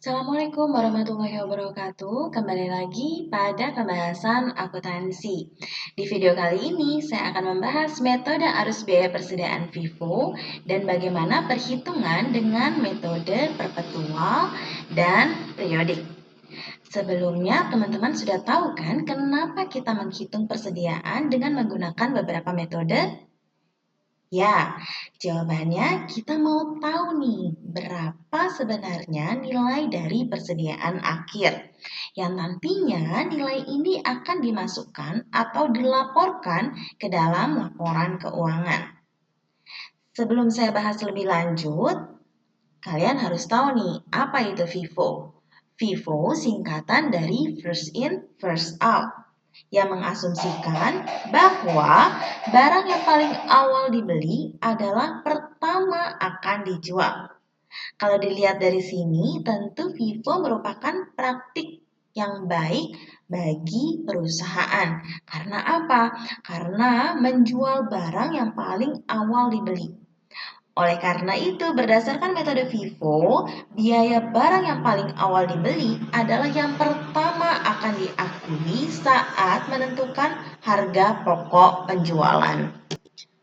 Assalamualaikum warahmatullahi wabarakatuh. Kembali lagi pada pembahasan akuntansi. Di video kali ini saya akan membahas metode arus biaya persediaan FIFO dan bagaimana perhitungan dengan metode perpetual dan periodik. Sebelumnya, teman-teman sudah tahu kan kenapa kita menghitung persediaan dengan menggunakan beberapa metode? Ya, jawabannya kita mau tahu nih berapa sebenarnya nilai dari persediaan akhir. Yang nantinya nilai ini akan dimasukkan atau dilaporkan ke dalam laporan keuangan. Sebelum saya bahas lebih lanjut, kalian harus tahu nih apa itu FIFO. FIFO singkatan dari first in, first out, yang mengasumsikan bahwa barang yang paling awal dibeli adalah pertama akan dijual. Kalau dilihat dari sini, tentu FIFO merupakan praktik yang baik bagi perusahaan. Karena apa? Karena menjual barang yang paling awal dibeli. Oleh karena itu, berdasarkan metode FIFO, biaya barang yang paling awal dibeli adalah yang pertama akan diakui saat menentukan harga pokok penjualan.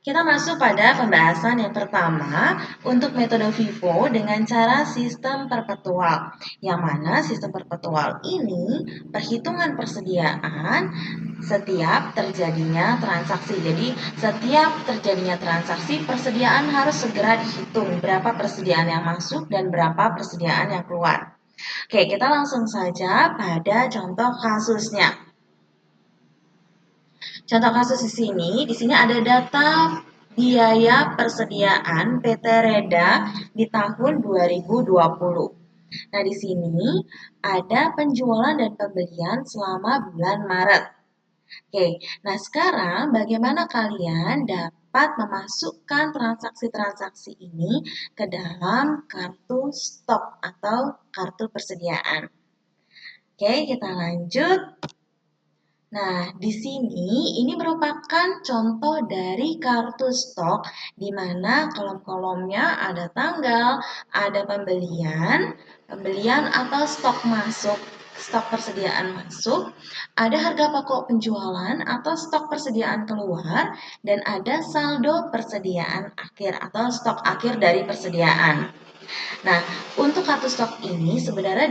Kita masuk pada pembahasan yang pertama untuk metode FIFO dengan cara sistem perpetual. Yang mana sistem perpetual ini perhitungan persediaan setiap terjadinya transaksi. Jadi setiap terjadinya transaksi persediaan harus segera dihitung berapa persediaan yang masuk dan berapa persediaan yang keluar. Oke, kita langsung saja pada contoh kasusnya. Contoh kasus di sini ada data biaya persediaan PT Reda di tahun 2020. Nah, di sini ada penjualan dan pembelian selama bulan Maret. Oke, nah sekarang bagaimana kalian dapat memasukkan transaksi-transaksi ini ke dalam kartu stok atau kartu persediaan? Oke, kita lanjut. Nah, di sini ini merupakan contoh dari kartu stok di mana kolom-kolomnya ada tanggal, ada pembelian atau stok masuk, stok persediaan masuk, ada harga pokok penjualan atau stok persediaan keluar, dan ada saldo persediaan akhir atau stok akhir dari persediaan. Nah, untuk kartu stok ini sebenarnya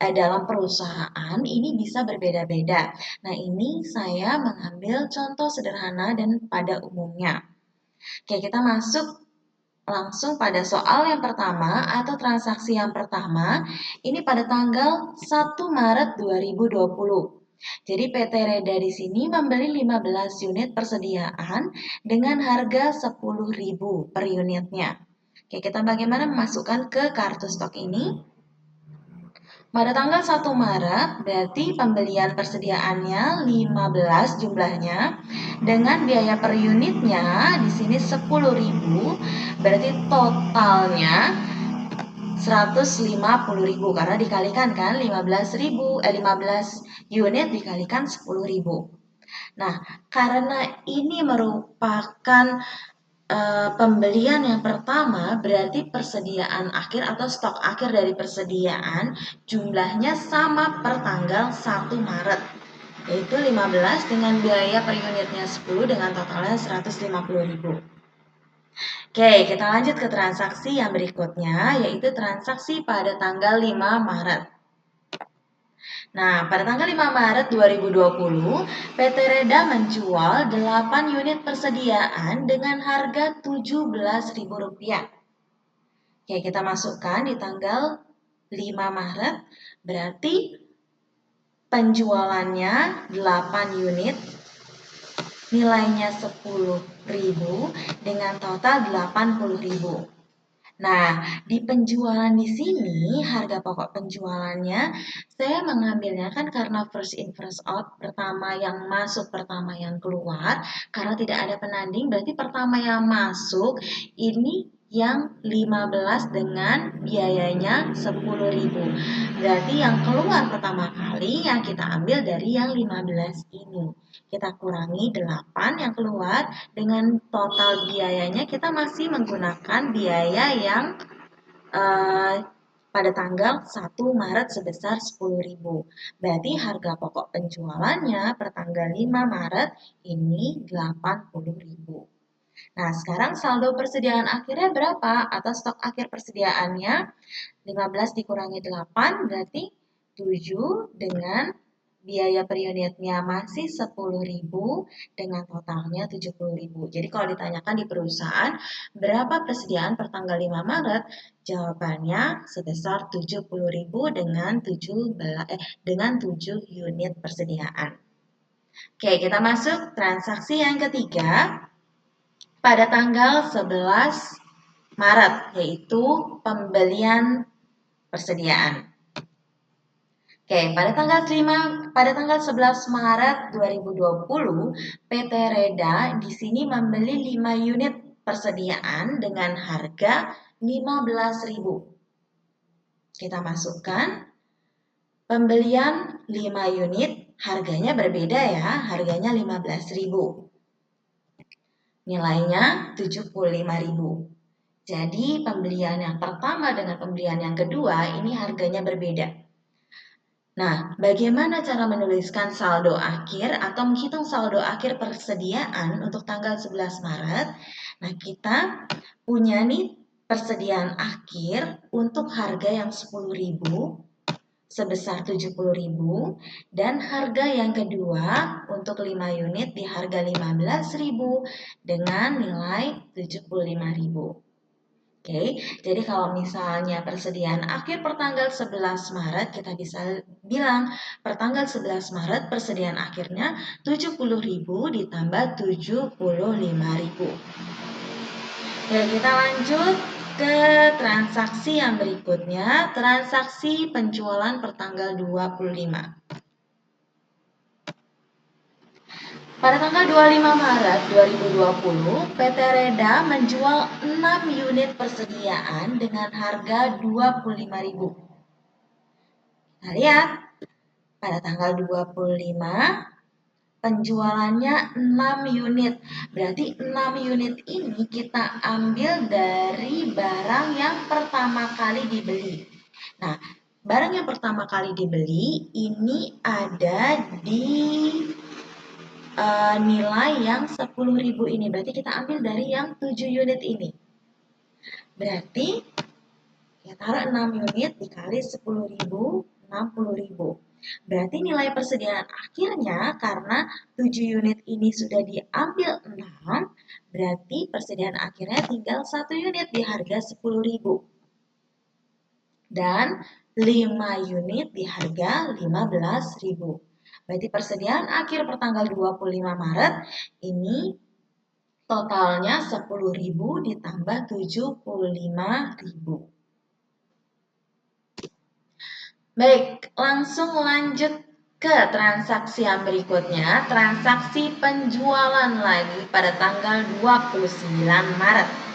dalam perusahaan ini bisa berbeda-beda. Nah, ini saya mengambil contoh sederhana dan pada umumnya. Oke, kita masuk langsung pada soal yang pertama atau transaksi yang pertama. Ini pada tanggal 1 Maret 2020. Jadi PT Reda di sini membeli 15 unit persediaan dengan harga 10.000 per unitnya. Oke, kita bagaimana memasukkan ke kartu stok ini? Pada tanggal 1 Maret, berarti pembelian persediaannya 15 jumlahnya dengan biaya per unitnya di sini 10.000, berarti totalnya 150.000 karena dikalikan kan 15 unit dikalikan 10.000. Nah, karena ini merupakan pembelian yang pertama berarti persediaan akhir atau stok akhir dari persediaan jumlahnya sama per tanggal 1 Maret, yaitu 15 dengan biaya per unitnya 10 dengan totalnya 150.000. Oke, kita lanjut ke transaksi yang berikutnya, yaitu transaksi pada tanggal 5 Maret. Nah, pada tanggal 5 Maret 2020, PT Reda menjual 8 unit persediaan dengan harga Rp17.000. Oke, kita masukkan di tanggal 5 Maret, berarti penjualannya 8 unit, nilainya 10.000 dengan total 80.000. Nah, di penjualan di sini harga pokok penjualannya saya mengambilnya kan karena first in first out, pertama yang masuk, pertama yang keluar. Karena tidak ada penanding, berarti pertama yang masuk ini yang 15 dengan biayanya 10.000. Berarti yang keluar pertama kali yang kita ambil dari yang 15 ini. Kita kurangi 8 yang keluar dengan total biayanya kita masih menggunakan biaya yang pada tanggal 1 Maret sebesar 10.000. Berarti harga pokok penjualannya per tanggal 5 Maret ini 80.000. Nah, sekarang saldo persediaan akhirnya berapa? Atau stok akhir persediaannya 15 dikurangi 8 berarti 7 dengan biaya per unitnya masih 10.000 dengan totalnya 70.000. Jadi kalau ditanyakan di perusahaan berapa persediaan per tanggal 5 Maret, jawabannya sebesar 70.000 dengan 7 unit persediaan. Oke, kita masuk transaksi yang ketiga pada tanggal 11 Maret, yaitu pembelian persediaan. Oke, pada tanggal 11 Maret 2020, PT Reda di sini membeli 5 unit persediaan dengan harga 15.000. Kita masukkan pembelian 5 unit, harganya berbeda ya, harganya 15.000. Nilainya 75.000. Jadi pembelian yang pertama dengan pembelian yang kedua ini harganya berbeda. Nah, bagaimana cara menuliskan saldo akhir atau menghitung saldo akhir persediaan untuk tanggal 11 Maret? Nah, kita punya nih persediaan akhir untuk harga yang 10.000 sebesar 70.000 dan harga yang kedua untuk 5 unit di harga 15.000 dengan nilai 75.000. Oke, jadi kalau misalnya persediaan akhir per tanggal 11 Maret, kita bisa bilang per tanggal 11 Maret persediaan akhirnya 70.000 ditambah 75.000. Oke, kita lanjut ke transaksi yang berikutnya, transaksi penjualan per tanggal 25. Pada tanggal 25 Maret 2020, PT Reda menjual 6 unit persediaan dengan harga 25.000. Kita lihat, pada tanggal 25 penjualannya 6 unit. Berarti 6 unit ini kita ambil dari barang yang pertama kali dibeli. Nah, barang yang pertama kali dibeli ini ada di nilai yang 10.000 ini. Berarti kita ambil dari yang 7 unit ini. Berarti ya taruh 6 unit dikali 10.000, 60.000. Berarti nilai persediaan akhirnya karena 7 unit ini sudah diambil 6, berarti persediaan akhirnya tinggal 1 unit di harga 10.000. Dan 5 unit di harga 15.000. Berarti persediaan akhir per tanggal 25 Maret ini totalnya 10.000 ditambah 75.000. Baik, langsung lanjut ke transaksi yang berikutnya, transaksi penjualan lagi pada tanggal 29 Maret.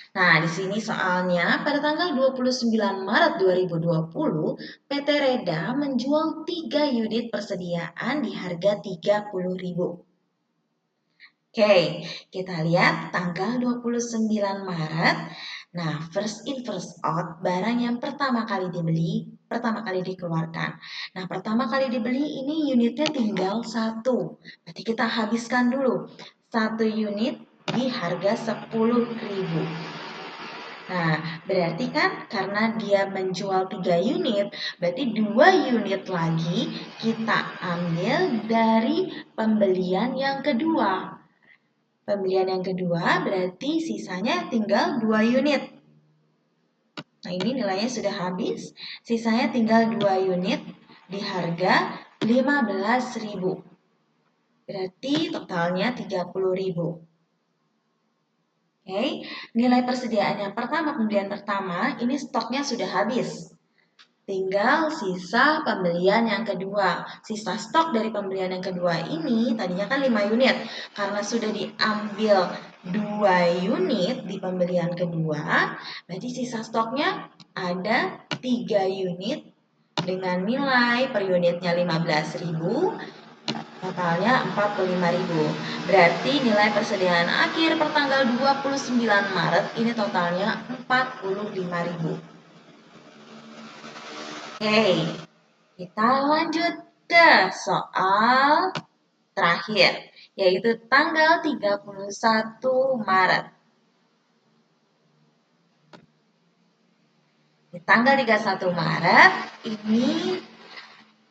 Nah, di sini soalnya pada tanggal 29 Maret 2020, PT Reda menjual 3 unit persediaan di harga 30.000. Oke, kita lihat tanggal 29 Maret. Nah, first in first out, barang yang pertama kali dibeli, pertama kali dikeluarkan. Nah, pertama kali dibeli ini unitnya tinggal 1. Berarti kita habiskan dulu 1 unit di harga 10.000. Nah, berarti kan karena dia menjual 3 unit, berarti 2 unit lagi kita ambil dari pembelian yang kedua. Pembelian yang kedua berarti sisanya tinggal 2 unit. Nah, ini nilainya sudah habis, sisanya tinggal 2 unit di harga 15.000. Berarti totalnya 30.000. Oke, nilai persediaan yang pertama, pembelian pertama, ini stoknya sudah habis. Tinggal sisa pembelian yang kedua. Sisa stok dari pembelian yang kedua ini, tadinya kan 5 unit. Karena sudah diambil 2 unit di pembelian kedua, berarti sisa stoknya ada 3 unit dengan nilai per unitnya 15.000. Totalnya 45.000. Berarti nilai persediaan akhir per tanggal 29 Maret ini totalnya 45.000. Oke, kita lanjut ke soal terakhir, yaitu tanggal 31 Maret. Di tanggal 31 Maret ini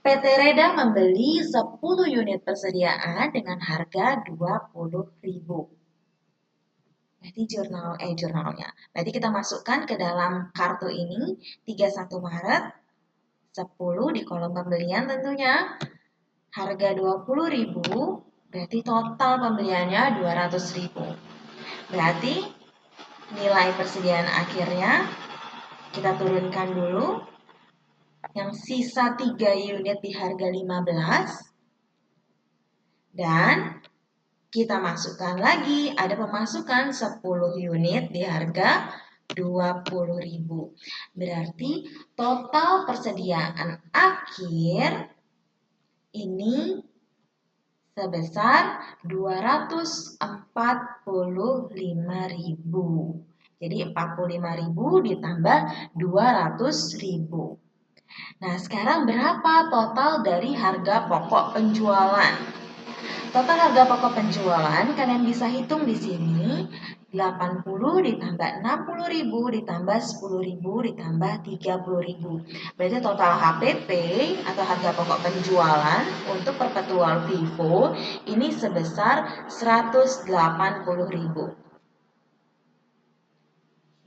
PT Reda membeli 10 unit persediaan dengan harga 20.000. Berarti jurnalnya. Berarti kita masukkan ke dalam kartu ini 31 Maret 10 di kolom pembelian tentunya. Harga 20.000, berarti total pembeliannya 200.000. Berarti nilai persediaan akhirnya kita turunkan dulu. Yang sisa 3 unit di harga 15. Dan kita masukkan lagi, ada pemasukan 10 unit di harga 20.000. Berarti total persediaan akhir ini sebesar 245.000. Jadi 45.000 ditambah 200.000. Nah, sekarang berapa total dari harga pokok penjualan? Total harga pokok penjualan kalian bisa hitung di sini 80 ditambah 60.000 ditambah 10.000 ditambah 30.000. Berarti total HPP atau harga pokok penjualan untuk perpetual Vivo ini sebesar 180.000.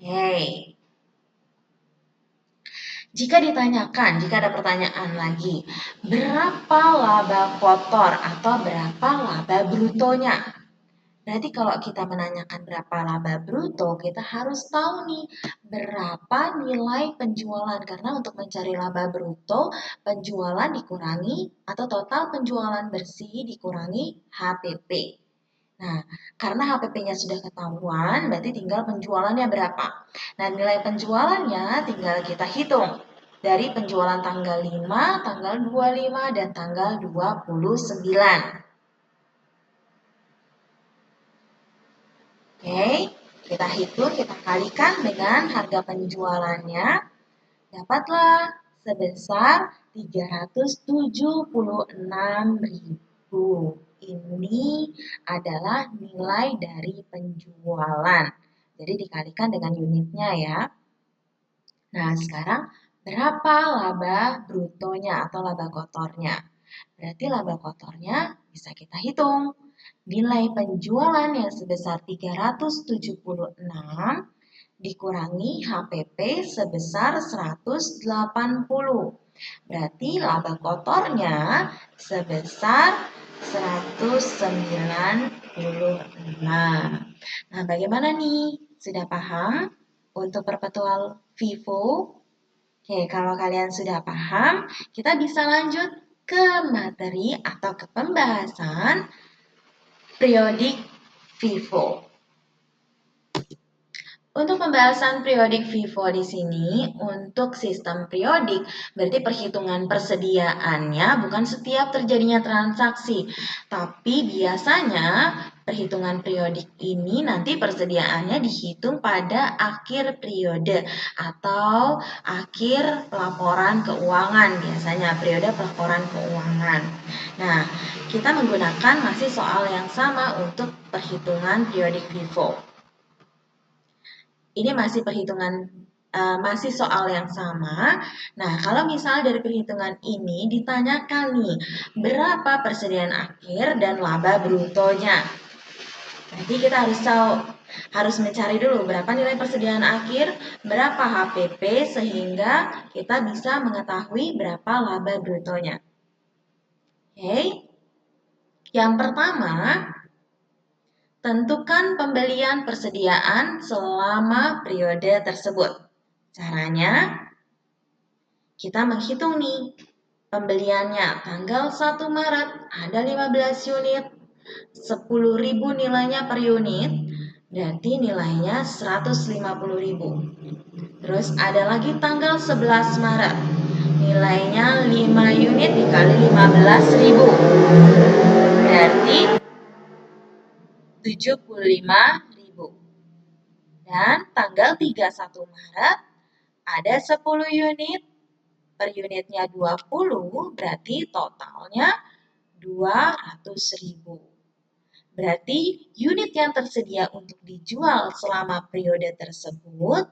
Yeay. Jika ada pertanyaan lagi, berapa laba kotor atau berapa laba brutonya? Berarti kalau kita menanyakan berapa laba bruto, kita harus tahu nih berapa nilai penjualan. Karena untuk mencari laba bruto, penjualan dikurangi atau total penjualan bersih dikurangi HPP. Nah, karena HPP-nya sudah ketahuan, berarti tinggal penjualannya berapa. Nah, nilai penjualannya tinggal kita hitung. Dari penjualan tanggal 5, tanggal 25, dan tanggal 29. Oke, kita hitung, kita kalikan dengan harga penjualannya. Dapatlah sebesar 376.000. Ini adalah nilai dari penjualan. Jadi dikalikan dengan unitnya ya. Nah, sekarang berapa laba brutonya atau laba kotornya? Berarti laba kotornya bisa kita hitung. Nilai penjualan yang sebesar 376 dikurangi HPP sebesar 180. Berarti laba kotornya sebesar 196. Nah, bagaimana nih? Sudah paham untuk perpetual Vivo? Oke, kalau kalian sudah paham, kita bisa lanjut ke materi atau ke pembahasan periodik Vivo. Untuk pembahasan periodik Vivo di sini, untuk sistem periodik berarti perhitungan persediaannya bukan setiap terjadinya transaksi, tapi biasanya perhitungan periodik ini nanti persediaannya dihitung pada akhir periode atau akhir laporan keuangan, biasanya periode pelaporan keuangan. Nah, kita menggunakan masih soal yang sama untuk perhitungan periodik Vivo. Ini masih masih soal yang sama. Nah, kalau misalnya dari perhitungan ini ditanyakan nih, berapa persediaan akhir dan laba brutonya? Berarti kita harus mencari dulu berapa nilai persediaan akhir, berapa HPP sehingga kita bisa mengetahui berapa laba brutonya. Oke. Yang pertama, tentukan pembelian persediaan selama periode tersebut. Caranya, kita menghitung nih pembeliannya. Tanggal 1 Maret ada 15 unit, 10.000 nilainya per unit, berarti nilainya 150.000. Terus ada lagi tanggal 11 Maret, Nilainya 5 unit dikali 15.000. Berarti 75.000. Dan tanggal 31 Maret ada 10 unit. Per unitnya 20, berarti totalnya 200.000. Berarti unit yang tersedia untuk dijual selama periode tersebut,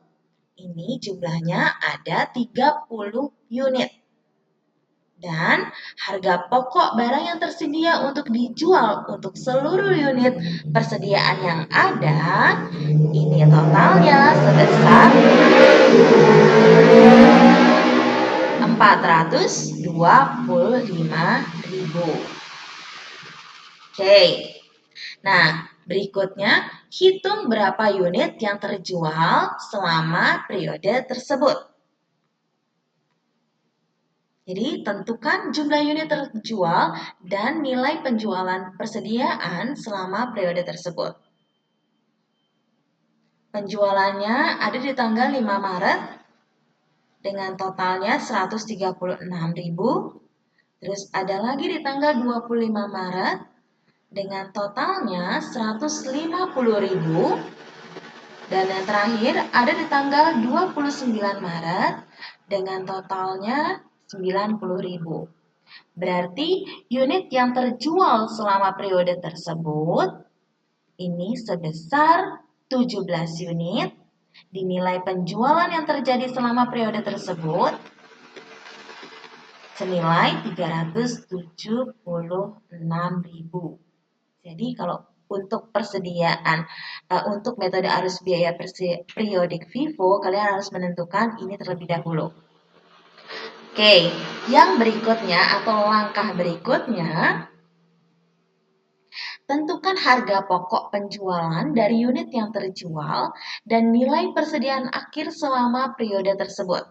ini jumlahnya ada 30 unit. Dan harga pokok barang yang tersedia untuk dijual untuk seluruh unit persediaan yang ada, ini totalnya sebesar 425.000. Oke. Nah, berikutnya hitung berapa unit yang terjual selama periode tersebut. Jadi, tentukan jumlah unit terjual dan nilai penjualan persediaan selama periode tersebut. Penjualannya ada di tanggal 5 Maret dengan totalnya 136.000. Terus ada lagi di tanggal 25 Maret dengan totalnya 150.000. Dan yang terakhir ada di tanggal 29 Maret dengan totalnya 90.000. Berarti unit yang terjual selama periode tersebut ini sebesar 17 unit. Dinilai penjualan yang terjadi selama periode tersebut senilai 376.000. Jadi kalau untuk persediaan untuk metode arus biaya periodik FIFO, kalian harus menentukan ini terlebih dahulu. Oke, yang berikutnya atau langkah berikutnya, tentukan harga pokok penjualan dari unit yang terjual dan nilai persediaan akhir selama periode tersebut.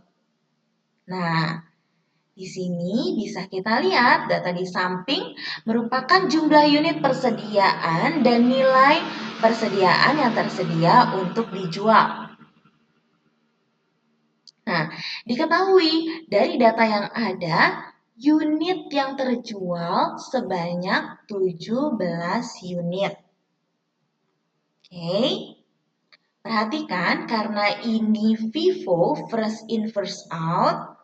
Nah, di sini bisa kita lihat data di samping merupakan jumlah unit persediaan dan nilai persediaan yang tersedia untuk dijual. Nah, diketahui dari data yang ada, unit yang terjual sebanyak 17 unit. Oke, perhatikan karena ini FIFO first in first out,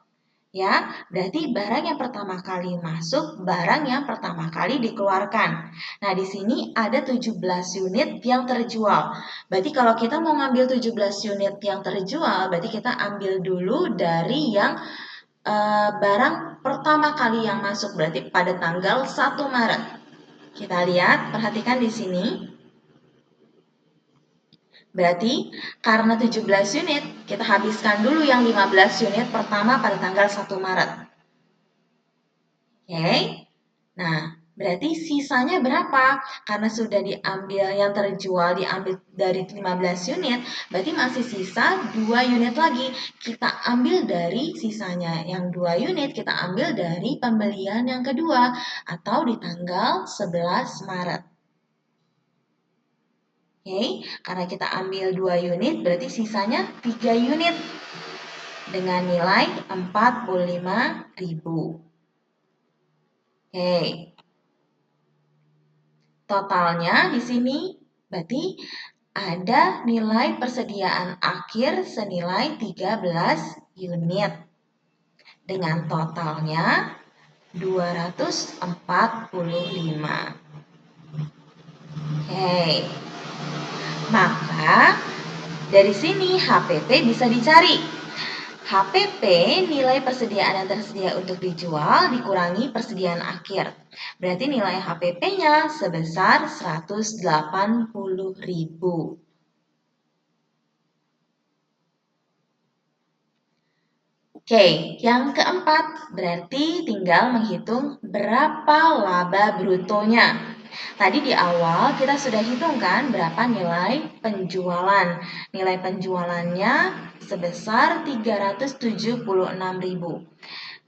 ya, berarti barang yang pertama kali masuk, barang yang pertama kali dikeluarkan. Nah, di sini ada 17 unit yang terjual. Berarti kalau kita mau ngambil 17 unit yang terjual, berarti kita ambil dulu dari yang barang pertama kali yang masuk, berarti pada tanggal 1 Maret. Kita lihat, perhatikan di sini. Berarti karena 17 unit, kita habiskan dulu yang 15 unit pertama pada tanggal 1 Maret. Oke. Nah, berarti sisanya berapa? Karena sudah diambil yang terjual diambil dari 15 unit, berarti masih sisa 2 unit lagi. Kita ambil dari sisanya yang 2 unit, kita ambil dari pembelian yang kedua atau di tanggal 11 Maret. Oke, karena kita ambil 2 unit, berarti sisanya 3 unit dengan nilai 45.000. Oke. Totalnya di sini berarti ada nilai persediaan akhir senilai 13 unit dengan totalnya 245. Oke. Maka dari sini HPP bisa dicari. HPP nilai persediaan yang tersedia untuk dijual dikurangi persediaan akhir. Berarti nilai HPP-nya sebesar 180.000. Oke, yang keempat berarti tinggal menghitung berapa laba brutonya. Tadi di awal kita sudah hitungkan berapa nilai penjualan. Nilai penjualannya sebesar 376.000.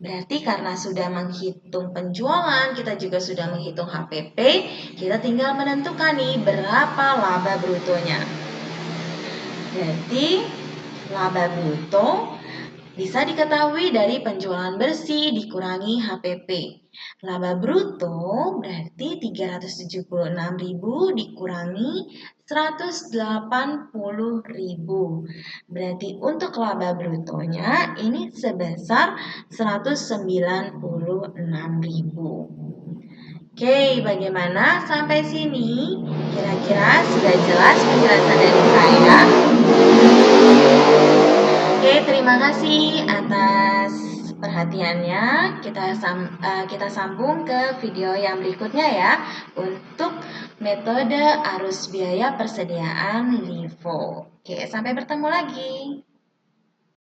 Berarti karena sudah menghitung penjualan, kita juga sudah menghitung HPP, kita tinggal menentukan nih berapa laba brutonya. Berarti laba bruto Bisa diketahui dari penjualan bersih dikurangi HPP. Laba bruto berarti 376.000 dikurangi 180.000. Berarti untuk laba brutonya ini sebesar 196.000. Oke, bagaimana sampai sini? Kira-kira sudah jelas penjelasan dari saya? Oke, terima kasih atas perhatiannya. Kita sambung ke video yang berikutnya ya untuk metode arus biaya persediaan LIFO. Oke, sampai bertemu lagi.